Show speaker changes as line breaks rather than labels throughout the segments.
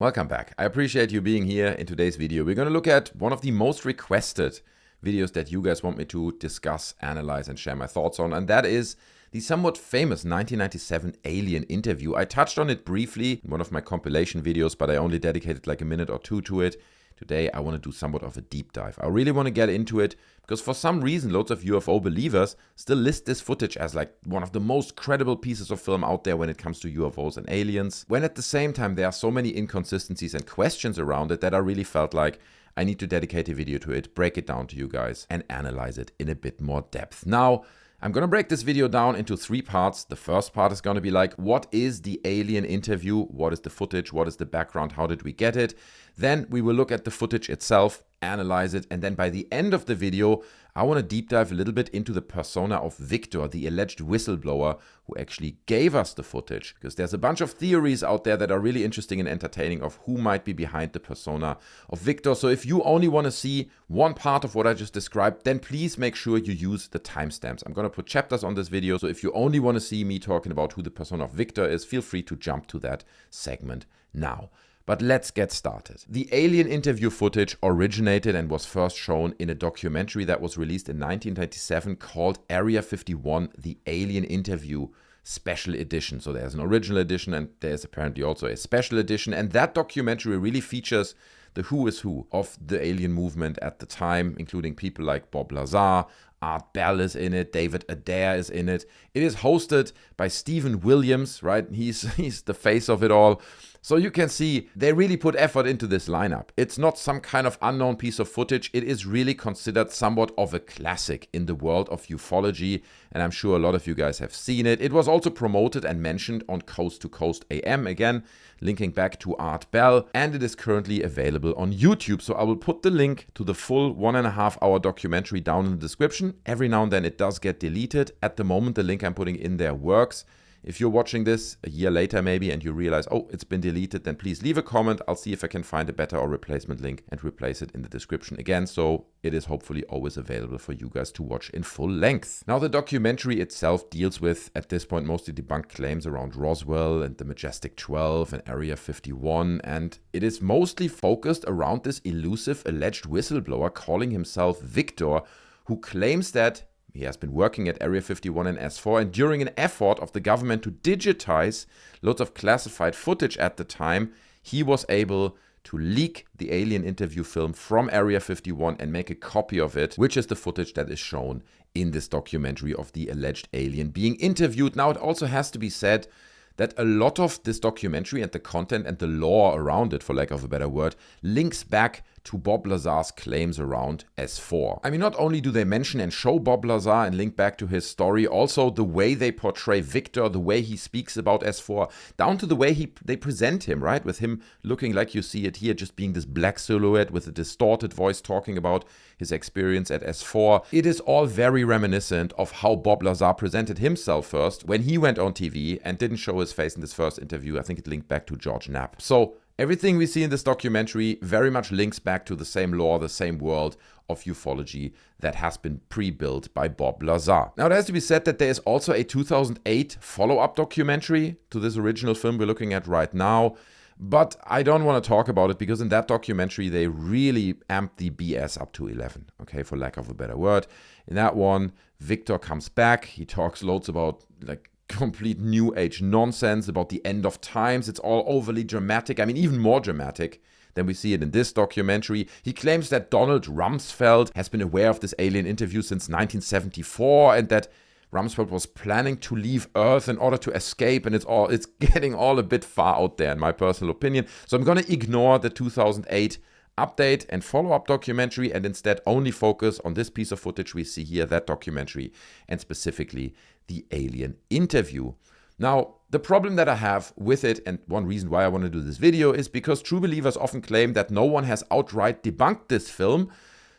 Welcome back. I appreciate you being here. In today's video, we're going to look at one of the most requested videos that you guys want me to discuss, analyze, and share my thoughts on, and that is the somewhat famous 1997 alien interview. I touched on it briefly in one of my compilation videos, but I only dedicated like a minute or two to it. Today, I want to do somewhat of a deep dive. I really want to get into it because for some reason, loads of UFO believers still list this footage as like one of the most credible pieces of film out there when it comes to UFOs and aliens, when at the same time, there are so many inconsistencies and questions around it that I really felt like I need to dedicate a video to it, break it down to you guys, and analyze it in a bit more depth. Now, I'm going to break this video down into three parts. The first part is going to be like, what is the alien interview? What is the footage? What is the background? How did we get it? Then we will look at the footage itself, analyze it, and then by the end of the video, I want to deep dive a little bit into the persona of Victor, the alleged whistleblower who actually gave us the footage, because there's a bunch of theories out there that are really interesting and entertaining of who might be behind the persona of Victor. So if you only want to see one part of what I just described, then please make sure you use the timestamps. I'm going to put chapters on this video, so if you only want to see me talking about who the persona of Victor is, feel free to jump to that segment now. But let's get started. The alien interview footage originated and was first shown in a documentary that was released in 1997 called Area 51, The Alien Interview Special Edition. So there's an original edition and there's apparently also a special edition. And that documentary really features the who is who of the alien movement at the time, including people like Bob Lazar, Art Bell is in it, David Adair is in it. It is hosted by Steven Willians, right? He's the face of it all. So you can see they really put effort into this lineup. It's not some kind of unknown piece of footage. It is really considered somewhat of a classic in the world of ufology, and I'm sure a lot of you guys have seen it. It was also promoted and mentioned on Coast to Coast AM, again, linking back to Art Bell, and it is currently available on YouTube. So I will put the link to the full 1.5 hour documentary down in the description. Every now and then it does get deleted. At the moment, the link I'm putting in there works. If you're watching this a year later maybe and you realize, oh, it's been deleted, then please leave a comment. I'll see if I can find a better or replacement link and replace it in the description again. So it is hopefully always available for you guys to watch in full length. Now, the documentary itself deals with, at this point, mostly debunked claims around Roswell and the Majestic 12 and Area 51. And it is mostly focused around this elusive alleged whistleblower calling himself Victor, who claims that he has been working at Area 51 and S4, and during an effort of the government to digitize loads of classified footage at the time, he was able to leak the alien interview film from Area 51 and make a copy of it, which is the footage that is shown in this documentary of the alleged alien being interviewed. Now, it also has to be said that a lot of this documentary and the content and the lore around it, for lack of a better word, links back to Bob Lazar's claims around S4. I mean, not only do they mention and show Bob Lazar and link back to his story, also the way they portray Victor, the way he speaks about S4, down to the way they present him, right? With him looking like you see it here, just being this black silhouette with a distorted voice talking about his experience at S4. It is all very reminiscent of how Bob Lazar presented himself first when he went on TV and didn't show his face in this first interview. I think it linked back to George Knapp. So everything we see in this documentary very much links back to the same lore, the same world of ufology that has been pre-built by Bob Lazar. Now, it has to be said that there is also a 2008 follow-up documentary to this original film we're looking at right now, but I don't want to talk about it because in that documentary, they really amped the BS up to 11, okay, for lack of a better word. In that one, Victor comes back, he talks loads about like complete new age nonsense about the end of times. It's all overly dramatic. I mean, even more dramatic than we see it in this documentary. He claims that Donald Rumsfeld has been aware of this alien interview since 1974 and that Rumsfeld was planning to leave Earth in order to escape, and it's getting all a bit far out there in my personal opinion. So I'm going to ignore the 2008 update and follow-up documentary and instead only focus on this piece of footage we see here, that documentary, and specifically the alien interview. Now, the problem that I have with it, and one reason why I want to do this video, is because true believers often claim that no one has outright debunked this film,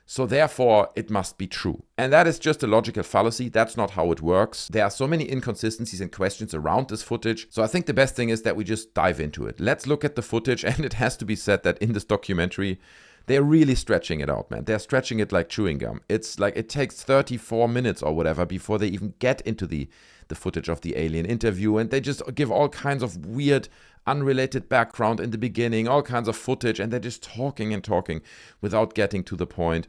so therefore it must be true. And that is just a logical fallacy. That's not how it works. There are so many inconsistencies and questions around this footage. So I think the best thing is that we just dive into it. Let's look at the footage, and it has to be said that in this documentary, they're really stretching it out, man. They're stretching it like chewing gum. It's like it takes 34 minutes or whatever before they even get into the the footage of the alien interview, and they just give all kinds of weird, unrelated background in the beginning, all kinds of footage, and they're just talking and talking without getting to the point.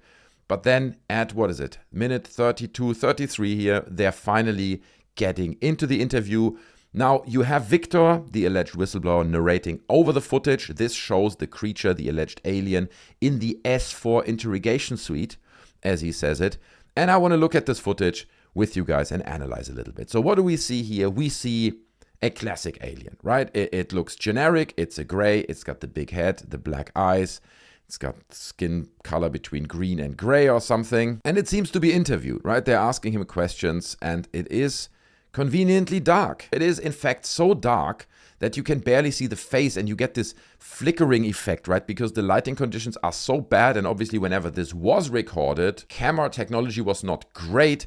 But then at, what is it, minute 32, 33 here, they're finally getting into the interview. Now, you have Victor, the alleged whistleblower, narrating over the footage. This shows the creature, the alleged alien, in the S4 interrogation suite, as he says it. And I want to look at this footage with you guys and analyze a little bit. So what do we see here? We see a classic alien, right? It looks generic. It's a gray. It's got the big head, the black eyes. It's got skin color between green and gray or something. And it seems to be interviewed, right? They're asking him questions, and it is conveniently dark. It is, in fact, so dark that you can barely see the face, and you get this flickering effect, right? Because the lighting conditions are so bad, and obviously whenever this was recorded, camera technology was not great.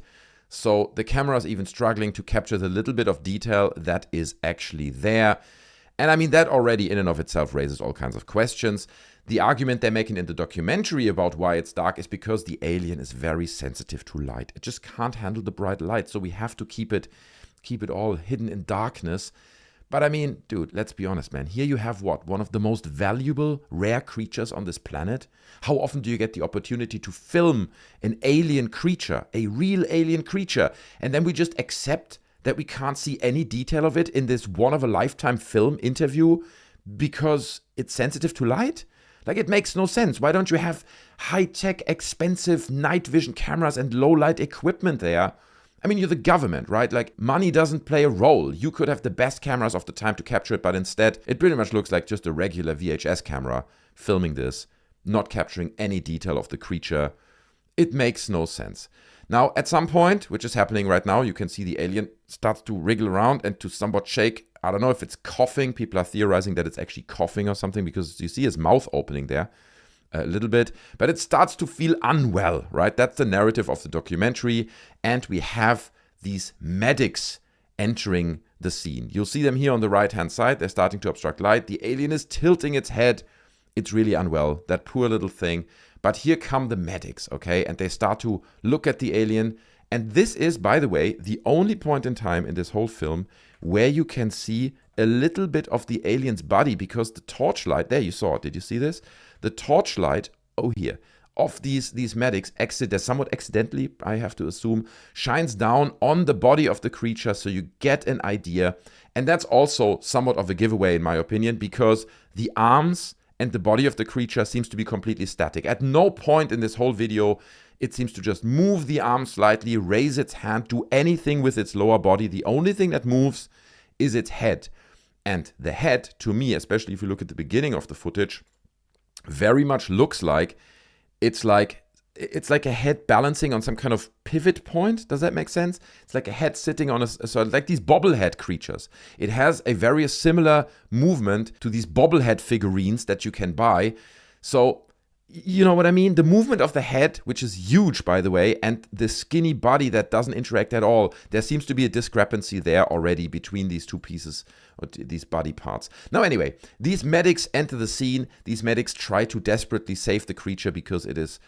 So the camera is even struggling to capture the little bit of detail that is actually there. And I mean, that already in and of itself raises all kinds of questions. The argument they're making in the documentary about why it's dark is because the alien is very sensitive to light. It just can't handle the bright light, so we have to keep it all hidden in darkness. But I mean, dude, let's be honest, man. Here you have what? One of the most valuable, rare creatures on this planet. How often do you get the opportunity to film an alien creature, a real alien creature, and then we just accept that we can't see any detail of it in this one-of-a-lifetime film interview because it's sensitive to light? Like, it makes no sense. Why don't you have high-tech, expensive night vision cameras and low-light equipment there? I mean, you're the government, right? Like, money doesn't play a role. You could have the best cameras of the time to capture it, but instead, it pretty much looks like just a regular VHS camera filming this, not capturing any detail of the creature. It makes no sense. Now, at some point, which is happening right now, you can see the alien starts to wriggle around and to somewhat shake. I don't know if it's coughing. People are theorizing that it's actually coughing or something because you see his mouth opening there a little bit. But it starts to feel unwell, right? That's the narrative of the documentary. And we have these medics entering the scene. You'll see them here on the right-hand side. They're starting to obstruct light. The alien is tilting its head. It's really unwell, that poor little thing. But here come the medics, okay? And they start to look at the alien. And this is, by the way, the only point in time in this whole film where you can see a little bit of the alien's body, because the torchlight, there you saw it, did you see this? The torchlight, here, of these medics, somewhat accidentally, I have to assume, shines down on the body of the creature so you get an idea. And that's also somewhat of a giveaway, in my opinion, because the arms and the body of the creature seems to be completely static. At no point in this whole video, it seems to just move the arm slightly, raise its hand, do anything with its lower body. The only thing that moves is its head. And the head, to me, especially if you look at the beginning of the footage, very much looks like it's like a head balancing on some kind of pivot point. Does that make sense? It's like a head sitting on so like these bobblehead creatures. It has a very similar movement to these bobblehead figurines that you can buy. So, you know what I mean? The movement of the head, which is huge, by the way, and the skinny body that doesn't interact at all. There seems to be a discrepancy there already between these two pieces, or these body parts. Now, anyway, these medics enter the scene. These medics try to desperately save the creature because it is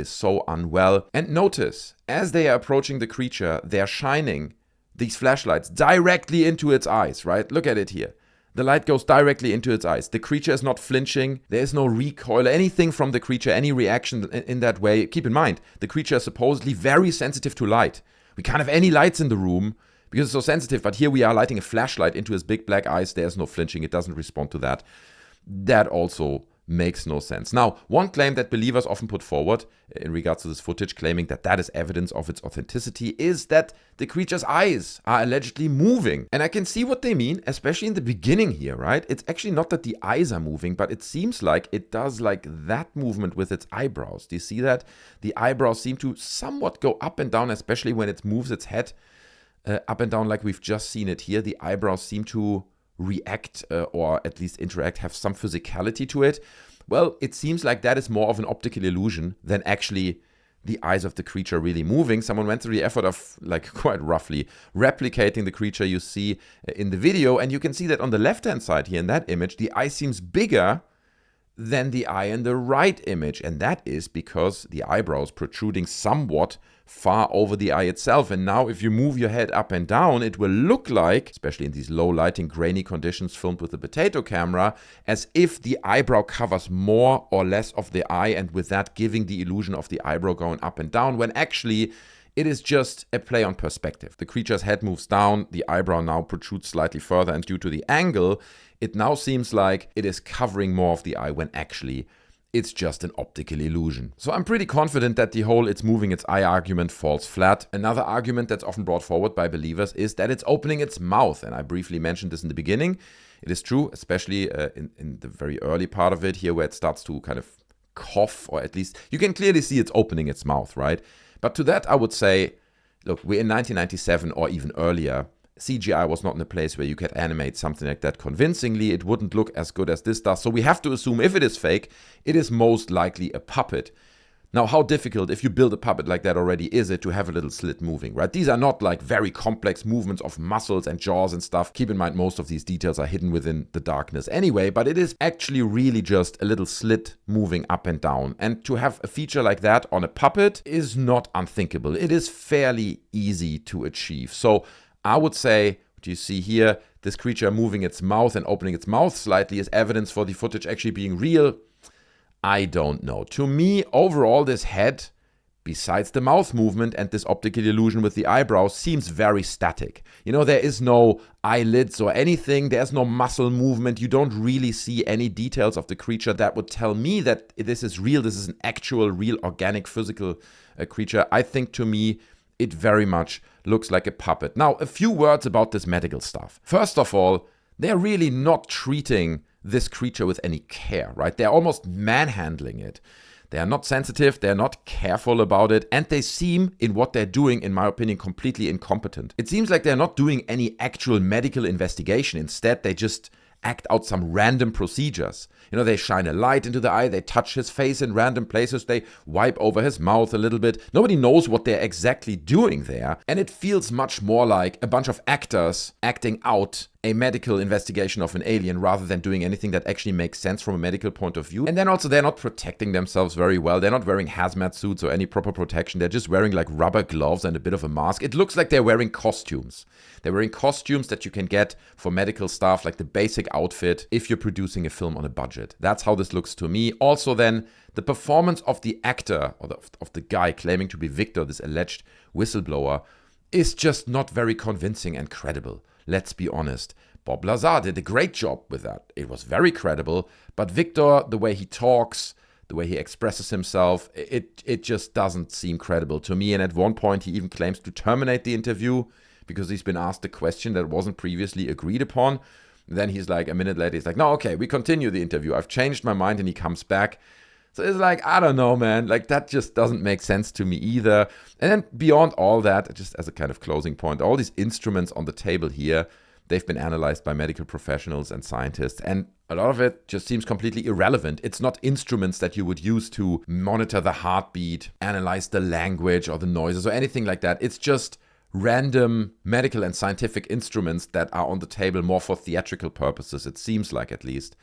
so unwell. And notice, as they are approaching the creature, they are shining these flashlights directly into its eyes, right? Look at it here. The light goes directly into its eyes. The creature is not flinching. There is no recoil, anything from the creature, any reaction in that way. Keep in mind, the creature is supposedly very sensitive to light. We can't have any lights in the room because it's so sensitive. But here we are lighting a flashlight into his big black eyes. There's no flinching. It doesn't respond to that. That also makes no sense. Now, one claim that believers often put forward in regards to this footage, claiming that that is evidence of its authenticity, is that the creature's eyes are allegedly moving. And I can see what they mean, especially in the beginning here, right? It's actually not that the eyes are moving, but it seems like it does like that movement with its eyebrows. Do you see that? The eyebrows seem to somewhat go up and down, especially when it moves its head up and down like we've just seen it here. The eyebrows seem to react or at least interact, have some physicality to it. Well, it seems like that is more of an optical illusion than actually the eyes of the creature really moving. Someone went through the effort of, like, quite roughly replicating the creature you see in the video, and you can see that on the left-hand side here in that image, the eye seems bigger than the eye in the right image. And that is because the eyebrow is protruding somewhat far over the eye itself. And now if you move your head up and down, it will look like, especially in these low lighting, grainy conditions filmed with a potato camera, as if the eyebrow covers more or less of the eye, and with that giving the illusion of the eyebrow going up and down, when actually it is just a play on perspective. The creature's head moves down, the eyebrow now protrudes slightly further, and due to the angle, it now seems like it is covering more of the eye when actually it's just an optical illusion. So I'm pretty confident that the whole "it's moving its eye" argument falls flat. Another argument that's often brought forward by believers is that it's opening its mouth, and I briefly mentioned this in the beginning. It is true, especially in the very early part of it here, where it starts to kind of cough, or at least you can clearly see it's opening its mouth, right? But to that I would say, look, we're in 1997 or even earlier. CGI was not in a place where you could animate something like that convincingly. It wouldn't look as good as this does. So we have to assume if it is fake, it is most likely a puppet. Now, how difficult, if you build a puppet like that already, is it to have a little slit moving, right? These are not like very complex movements of muscles and jaws and stuff. Keep in mind, most of these details are hidden within the darkness anyway, but it is actually really just a little slit moving up and down. And to have a feature like that on a puppet is not unthinkable. It is fairly easy to achieve. So I would say, what you see here, this creature moving its mouth and opening its mouth slightly is evidence for the footage actually being real. I don't know. To me, overall, this head, besides the mouth movement and this optical illusion with the eyebrows, seems very static. You know, there is no eyelids or anything. There's no muscle movement. You don't really see any details of the creature that would tell me that this is real. This is an actual, real, organic, physical creature. I think, to me, it very much looks like a puppet. Now, a few words about this medical stuff. First of all, they're really not treating this creature with any care, right? They're almost manhandling it. They are not sensitive, they're not careful about it, and they seem, in what they're doing, in my opinion, completely incompetent. It seems like they're not doing any actual medical investigation. Instead, they just act out some random procedures. You know, they shine a light into the eye, they touch his face in random places, they wipe over his mouth a little bit. Nobody knows what they're exactly doing there. And it feels much more like a bunch of actors acting out a medical investigation of an alien rather than doing anything that actually makes sense from a medical point of view. And then also they're not protecting themselves very well. They're not wearing hazmat suits or any proper protection. They're just wearing like rubber gloves and a bit of a mask. It looks like they're wearing costumes. They're wearing costumes that you can get for medical staff, like the basic outfit if you're producing a film on a budget. That's how this looks to me. Also then, the performance of the actor, or of the guy claiming to be Victor, this alleged whistleblower, is just not very convincing and credible. Let's be honest. Bob Lazar did a great job with that. It was very credible, but Victor, the way he talks, the way he expresses himself, it just doesn't seem credible to me. And at one point, he even claims to terminate the interview because he's been asked a question that wasn't previously agreed upon. Then he's like, a minute later, he's like, no, okay, we continue the interview. I've changed my mind, and he comes back. So it's like, I don't know, man. Like, that just doesn't make sense to me either. And then beyond all that, just as a kind of closing point, all these instruments on the table here, they've been analyzed by medical professionals and scientists. And a lot of it just seems completely irrelevant. It's not instruments that you would use to monitor the heartbeat, analyze the language or the noises or anything like that. It's just random medical and scientific instruments that are on the table more for theatrical purposes, it seems like, at least,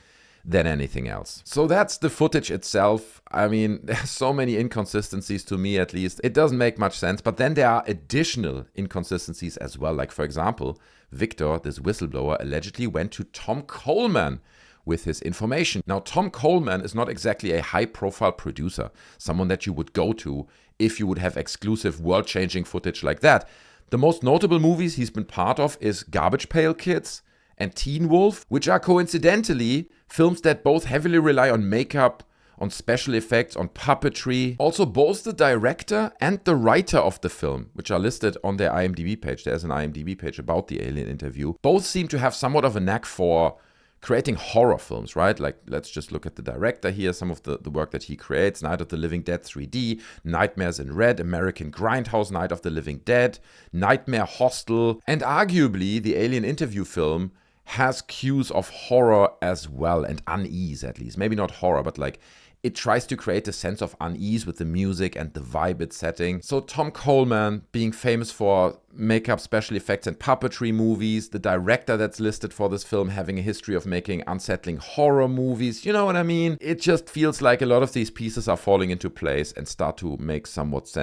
than anything else. So that's the footage itself. I mean, there's so many inconsistencies, to me at least. It doesn't make much sense, but then there are additional inconsistencies as well. Like, for example, Victor, this whistleblower, allegedly went to Tom Coleman with his information. Now, Tom Coleman is not exactly a high-profile producer, someone that you would go to if you would have exclusive world-changing footage like that. The most notable movies he's been part of is Garbage Pail Kids and Teen Wolf, which are coincidentally films that both heavily rely on makeup, on special effects, on puppetry. Also, both the director and the writer of the film, which are listed on their IMDb page, there's an IMDb page about the alien interview, both seem to have somewhat of a knack for creating horror films, right? Like, let's just look at the director here, some of the work that he creates: Night of the Living Dead 3D, Nightmares in Red, American Grindhouse, Night of the Living Dead, Nightmare Hostel, and arguably the alien interview film has cues of horror as well, and unease at least. Maybe not horror, but like It tries to create a sense of unease with the music and the vibe it's setting. So Tom Coleman, being famous for makeup, special effects and puppetry movies, the director that's listed for this film having a history of making unsettling horror movies, you know what I mean? It just feels like a lot of these pieces are falling into place and start to make somewhat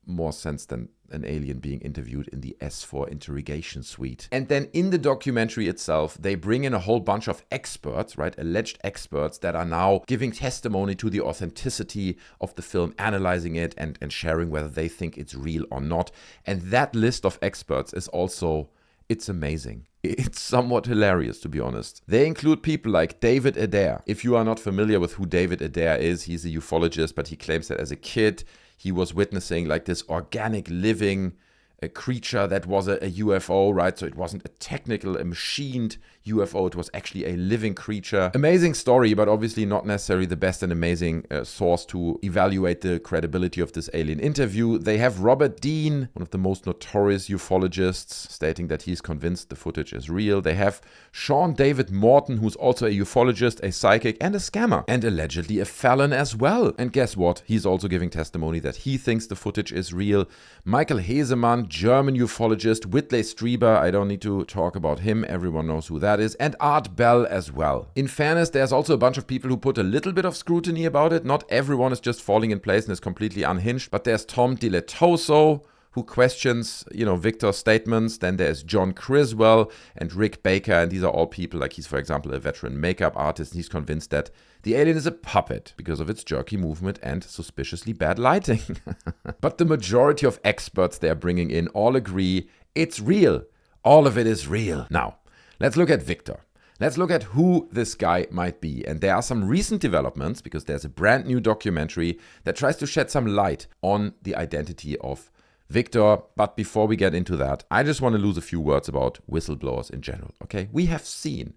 more sense than an alien being interviewed in the S4 interrogation suite. And then in the documentary itself, they bring in a whole bunch of experts, right? Alleged experts that are now giving testimony to the authenticity of the film, analyzing it and sharing whether they think it's real or not. And that list of experts is also, it's amazing. It's somewhat hilarious, to be honest. They include people like David Adair. If you are not familiar with who David Adair is, he's a ufologist, but he claims that as a kid, he was witnessing like this organic living creature that was a UFO, right? So it wasn't a machined UFO. It was actually a living creature. Amazing story, but obviously not necessarily the best and amazing source to evaluate the credibility of this alien interview. They have Robert Dean, one of the most notorious ufologists, stating that he's convinced the footage is real. They have Sean David Morton, who's also a ufologist, a psychic, and a scammer, and allegedly a felon as well. And guess what? He's also giving testimony that he thinks the footage is real. Michael Hesemann, German ufologist. Whitley Strieber, I don't need to talk about him, everyone knows who that is, and Art Bell as well. In fairness, there's also a bunch of people who put a little bit of scrutiny about it. Not everyone is just falling in place and is completely unhinged, but there's Tom Diletoso, who questions, Victor's statements. Then there's John Criswell and Rick Baker, and these are all people, like he's, for example, a veteran makeup artist, and he's convinced that the alien is a puppet because of its jerky movement and suspiciously bad lighting. But the majority of experts they're bringing in all agree it's real. All of it is real. Now, let's look at Victor. Let's look at who this guy might be. And there are some recent developments because there's a brand new documentary that tries to shed some light on the identity of Victor. But before we get into that, I just want to lose a few words about whistleblowers in general, okay? We have seen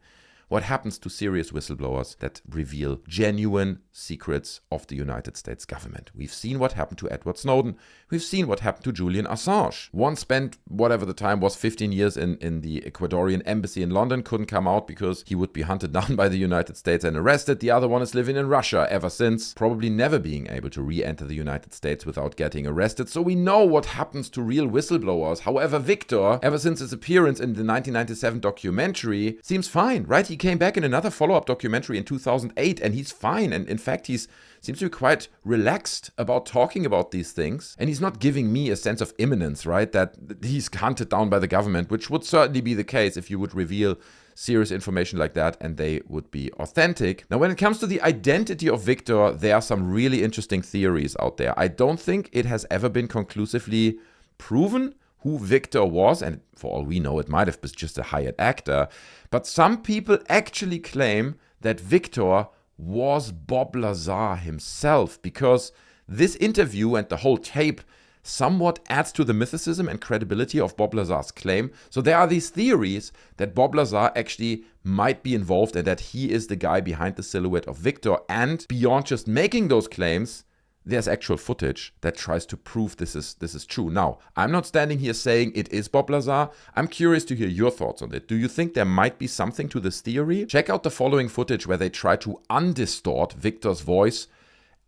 what happens to serious whistleblowers that reveal genuine secrets of the United States government. We've seen what happened to Edward Snowden. We've seen what happened to Julian Assange. One spent, whatever the time was, 15 years in the Ecuadorian embassy in London, couldn't come out because he would be hunted down by the United States and arrested. The other one is living in Russia ever since, probably never being able to re-enter the United States without getting arrested. So we know what happens to real whistleblowers. However, Victor, ever since his appearance in the 1997 documentary, seems fine, right? He came back in another follow-up documentary in 2008 and he's fine. And in fact, he seems to be quite relaxed about talking about these things. And he's not giving me a sense of imminence, right? That he's hunted down by the government, which would certainly be the case if you would reveal serious information like that and they would be authentic. Now, when it comes to the identity of Victor, there are some really interesting theories out there. I don't think it has ever been conclusively proven who Victor was, and for all we know, it might have been just a hired actor. But some people actually claim that Victor was Bob Lazar himself, because this interview and the whole tape somewhat adds to the mythicism and credibility of Bob Lazar's claim. So there are these theories that Bob Lazar actually might be involved and that he is the guy behind the silhouette of Victor. And beyond just making those claims, there's actual footage that tries to prove this is true. Now, I'm not standing here saying it is Bob Lazar. I'm curious to hear your thoughts on it. Do you think there might be something to this theory? Check out the following footage where they try to undistort Victor's voice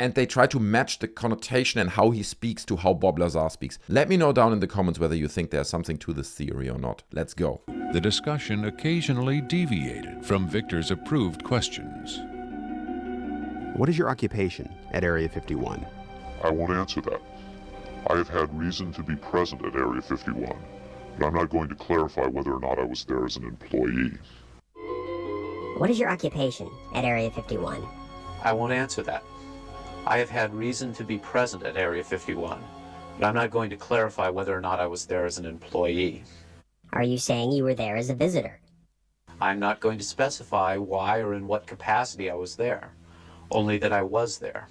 and they try to match the connotation and how he speaks to how Bob Lazar speaks. Let me know down in the comments whether you think there's something to this theory or not. Let's go.
The discussion occasionally deviated from Victor's approved questions.
What is your occupation at Area 51?
I won't answer that. I have had reason to be present at Area 51, but I'm not going to clarify whether or not I was there as an employee.
What is your occupation at Area 51?
I won't answer that. I have had reason to be present at Area 51, but I'm not going to clarify whether or not I was there as an employee.
Are you saying you were there as a visitor?
I'm not going to specify why or in what capacity I was there, only that I was there.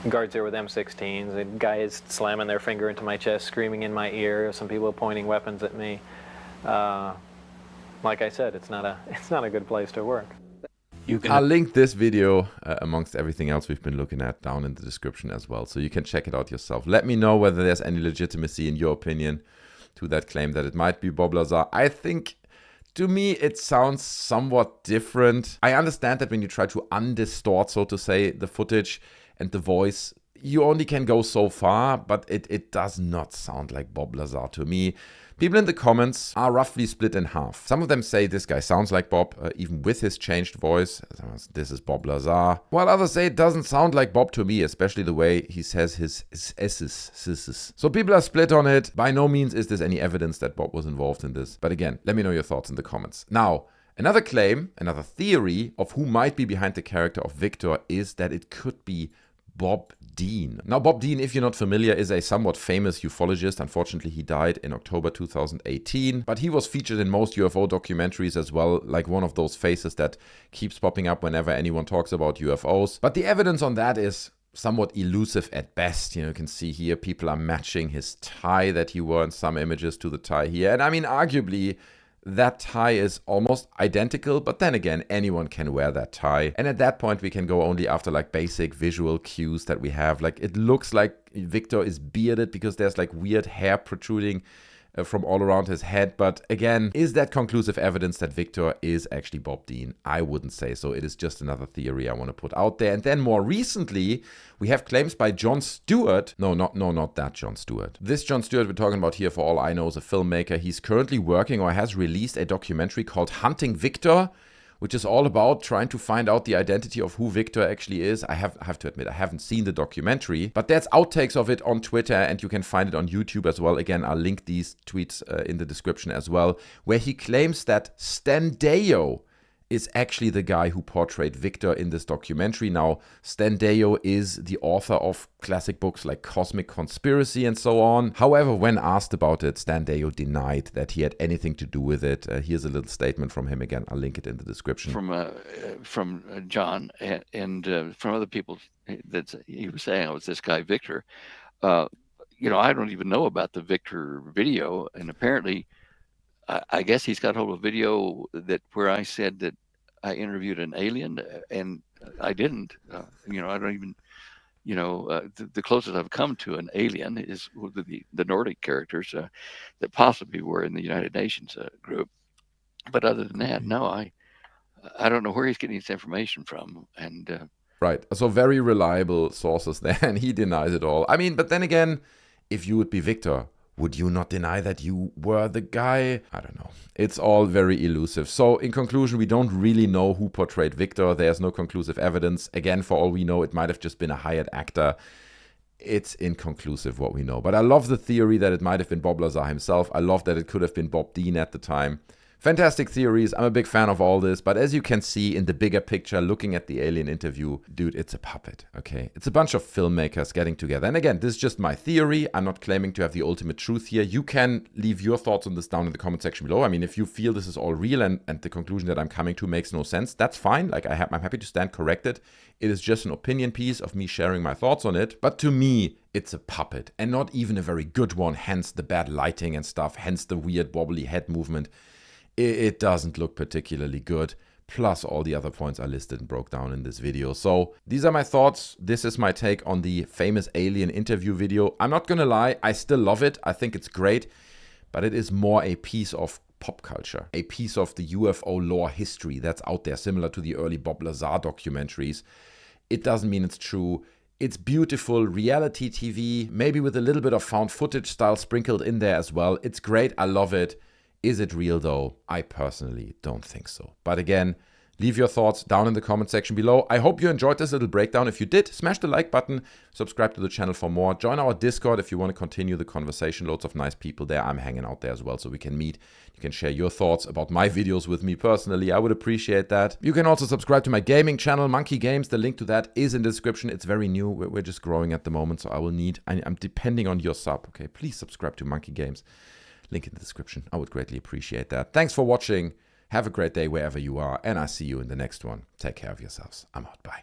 Guards there with M16s, and guys slamming their finger into my chest, screaming in my ear, some people pointing weapons at me. Like I said, it's not a good place to work.
I'll link this video amongst everything else we've been looking at down in the description as well, so you can check it out yourself. Let me know whether there's any legitimacy in your opinion to that claim that it might be Bob Lazar. I think To me, it sounds somewhat different. I understand that when you try to undistort, so to say, the footage and the voice, you only can go so far, but it does not sound like Bob Lazar to me. People in the comments are roughly split in half. Some of them say this guy sounds like Bob, even with his changed voice. This is Bob Lazar. While others say it doesn't sound like Bob to me, especially the way he says his s's. So people are split on it. By no means is this any evidence that Bob was involved in this. But again, let me know your thoughts in the comments. Now, another claim, another theory of who might be behind the character of Victor is that it could be Bob Dean. Now, Bob Dean, if you're not familiar, is a somewhat famous ufologist. Unfortunately, he died in October 2018, but he was featured in most UFO documentaries as well, like one of those faces that keeps popping up whenever anyone talks about UFOs. But the evidence on that is somewhat elusive at best. You can see here people are matching his tie that he wore in some images to the tie here. And I mean, arguably, that tie is almost identical, but then again, anyone can wear that tie. And at that point, we can go only after like basic visual cues that we have. Like it looks like Victor is bearded because there's like weird hair protruding from all around his head. But again, is that conclusive evidence that Victor is actually Bob Dean? I wouldn't say so. It is just another theory I want to put out there. And then more recently, we have claims by Jon Stewart. No, not that Jon Stewart. This Jon Stewart we're talking about here, for all I know, is a filmmaker. He's currently working or has released a documentary called Hunting Victor, which is all about trying to find out the identity of who Victor actually is. I have to admit, I haven't seen the documentary, but there's outtakes of it on Twitter, and you can find it on YouTube as well. Again, I'll link these tweets in the description as well, where he claims that Stan Deyo is actually the guy who portrayed Victor in this documentary. Now, Stan Deyo is the author of classic books like Cosmic Conspiracy and so on. However, when asked about it, Stan Deyo denied that he had anything to do with it. Here's a little statement from him again. I'll link it in the description.
From John and from other people that he was saying, it was this guy Victor. I don't even know about the Victor video, and apparently I guess he's got hold of a video where I said that I interviewed an alien, and I didn't. I don't even, the closest I've come to an alien is the Nordic characters that possibly were in the United Nations group. But other than that, no, I don't know where he's getting this information from. And
right, so very reliable sources there, and he denies it all. I mean, but then again, if you would be Victor, would you not deny that you were the guy? I don't know. It's all very elusive. So in conclusion, we don't really know who portrayed Victor. There's no conclusive evidence. Again, for all we know, it might have just been a hired actor. It's inconclusive what we know. But I love the theory that it might have been Bob Lazar himself. I love that it could have been Bob Dean at the time. Fantastic theories. I'm a big fan of all this. But as you can see in the bigger picture, looking at the alien interview, dude, it's a puppet, okay? It's a bunch of filmmakers getting together. And again, this is just my theory. I'm not claiming to have the ultimate truth here. You can leave your thoughts on this down in the comment section below. I mean, if you feel this is all real and the conclusion that I'm coming to makes no sense, that's fine. Like, I'm happy to stand corrected. It is just an opinion piece of me sharing my thoughts on it. But to me, it's a puppet, and not even a very good one. Hence the bad lighting and stuff. Hence the weird wobbly head movement. It doesn't look particularly good, plus all the other points I listed and broke down in this video. So these are my thoughts. This is my take on the famous alien interview video. I'm not gonna lie, I still love it. I think it's great, but it is more a piece of pop culture, a piece of the UFO lore history that's out there, similar to the early Bob Lazar documentaries. It doesn't mean it's true. It's beautiful reality TV, maybe with a little bit of found footage style sprinkled in there as well. It's great, I love it. Is it real though? I personally don't think so. But again, leave your thoughts down in the comment section below. I hope you enjoyed this little breakdown. If you did, smash the like button, subscribe to the channel for more. Join our Discord if you want to continue the conversation. Loads of nice people there. I'm hanging out there as well, so we can meet. You can share your thoughts about my videos with me personally. I would appreciate that. You can also subscribe to my gaming channel, Monkey Games. The link to that is in the description. It's very new. We're just growing at the moment, so I'm depending on your sub. Okay, please subscribe to Monkey Games. Link in the description. I would greatly appreciate that. Thanks for watching. Have a great day wherever you are, and I'll see you in the next one. Take care of yourselves. I'm out. Bye.